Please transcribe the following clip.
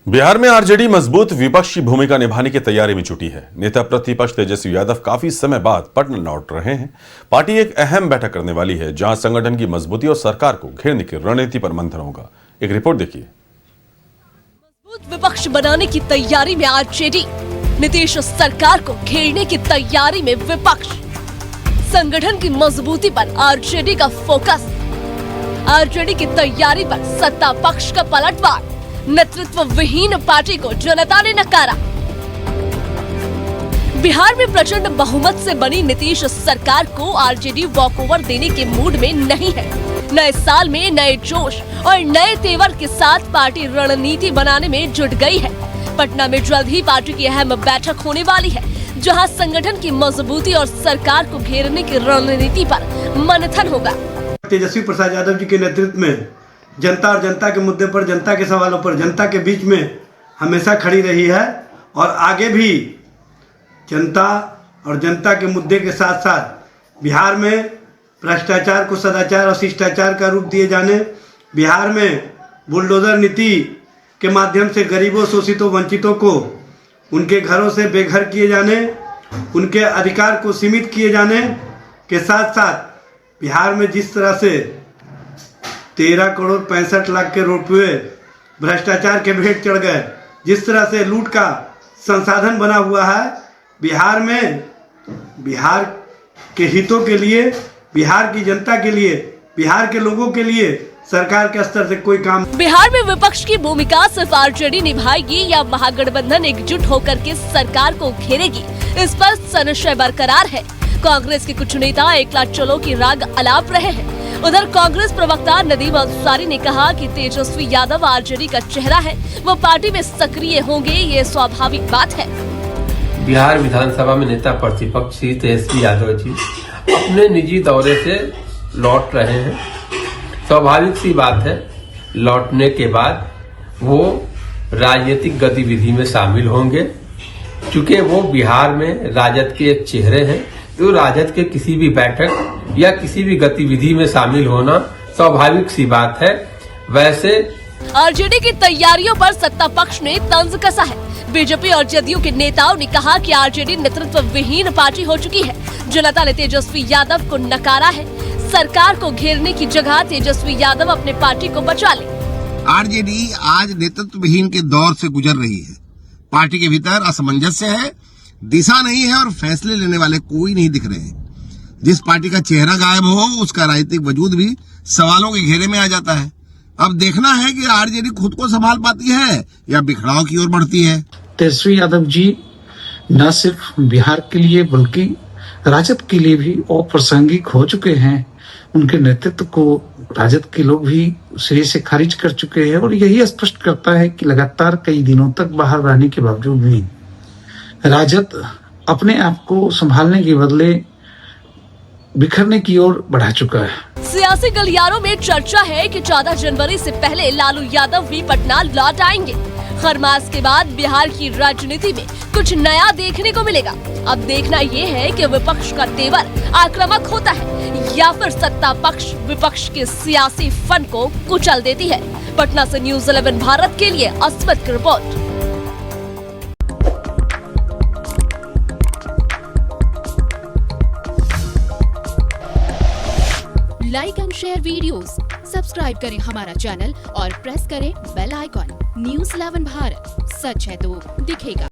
बिहार में आरजेडी मजबूत विपक्षी भूमिका निभाने की तैयारी में जुटी है। नेता प्रतिपक्ष तेजस्वी यादव काफी समय बाद पटना लौट रहे हैं। पार्टी एक अहम बैठक करने वाली है, जहां संगठन की मजबूती और सरकार को घेरने की रणनीति पर मंथन होगा। एक रिपोर्ट देखिए। मजबूत विपक्ष बनाने की तैयारी में आरजेडी, नीतीश सरकार को घेरने की तैयारी में विपक्ष। संगठन की मजबूती पर आरजेडी का फोकस, आरजेडी की तैयारी पर सत्ता पक्ष का पलटवार। नेतृत्व विहीन पार्टी को जनता ने नकारा। बिहार में प्रचंड बहुमत से बनी नीतीश सरकार को आरजेडी वॉकओवर देने के मूड में नहीं है। नए साल में नए जोश और नए तेवर के साथ पार्टी रणनीति बनाने में जुट गई है। पटना में जल्द ही पार्टी की अहम बैठक होने वाली है, जहां संगठन की मजबूती और सरकार को घेरने की रणनीति पर मंथन होगा। तेजस्वी प्रसाद यादव जी के नेतृत्व में जनता और जनता के मुद्दे पर, जनता के सवालों पर, जनता के बीच में हमेशा खड़ी रही है और आगे भी जनता और जनता के मुद्दे के साथ साथ बिहार में भ्रष्टाचार को सदाचार और शिष्टाचार का रूप दिए जाने, बिहार में बुलडोजर नीति के माध्यम से गरीबों, शोषितों, वंचितों को उनके घरों से बेघर किए जाने, उनके अधिकार को सीमित किए जाने के साथ साथ बिहार में जिस तरह से 13 करोड़ 65 लाख के रुपये भ्रष्टाचार के भेंट चढ़ गए, जिस तरह से लूट का संसाधन बना हुआ है, बिहार में बिहार के हितों के लिए, बिहार की जनता के लिए, बिहार के लोगों के लिए सरकार के स्तर से कोई काम। बिहार में विपक्ष की भूमिका सिर्फ आरजेडी निभाएगी या महागठबंधन एकजुट होकर के सरकार को घेरेगी, इस पर संशय बरकरार है। कांग्रेस के कुछ नेता एकला चलो की राग अलाप रहे हैं। उधर कांग्रेस प्रवक्ता नदीम अंसारी ने कहा कि तेजस्वी यादव आरजेडी का चेहरा है, वो पार्टी में सक्रिय होंगे, ये स्वाभाविक बात है। बिहार विधानसभा में नेता प्रतिपक्ष तेजस्वी यादव जी अपने निजी दौरे से लौट रहे हैं। स्वाभाविक सी बात है, लौटने के बाद वो राजनीतिक गतिविधि में शामिल होंगे। चूंकि वो बिहार में राजद के एक चेहरे हैं, तो राजद के किसी भी बैठक या किसी भी गतिविधि में शामिल होना स्वाभाविक सी बात है। वैसे आरजेडी की तैयारियों पर सत्ता पक्ष ने तंज कसा है। बीजेपी और जदयू के नेताओं ने कहा कि आरजेडी नेतृत्व विहीन पार्टी हो चुकी है। जनता ने तेजस्वी यादव को नकारा है। सरकार को घेरने की जगह तेजस्वी यादव अपने पार्टी को बचा ले। आरजेडी आज नेतृत्व विहीन के दौर से गुजर रही है। पार्टी के भीतर असमंजस्य है, दिशा नहीं है और फैसले लेने वाले कोई नहीं दिख रहे हैं। जिस पार्टी का चेहरा गायब हो, उसका राजनीतिक वजूद भी सवालों के घेरे में आ जाता है। अब देखना है कि आरजेडी खुद को संभाल पाती है या बिखराव की ओर बढ़ती है। तेजस्वी यादव जी न सिर्फ बिहार के लिए बल्कि राजद के लिए भी अप्रासंगिक हो चुके हैं। उनके नेतृत्व को राजद के लोग भी सिरे से खारिज कर चुके हैं और यही स्पष्ट करता है कि लगातार कई दिनों तक बाहर रहने के बावजूद भी राजद अपने आप को संभालने के बदले बिखरने की ओर बढ़ा चुका है। सियासी गलियारों में चर्चा है कि 14 जनवरी से पहले लालू यादव भी पटना लौट आएंगे। हर मास के बाद बिहार की राजनीति में कुछ नया देखने को मिलेगा। अब देखना ये है कि विपक्ष का तेवर आक्रामक होता है या फिर सत्ता पक्ष विपक्ष के सियासी फन को कुचल देती है। पटना से न्यूज़ 11 भारत के लिए अस्मत की report. Like and share videos, subscribe करें हमारा चैनल और प्रेस करें बेल आइकॉन। न्यूज़ 11 भारत, सच है तो दिखेगा।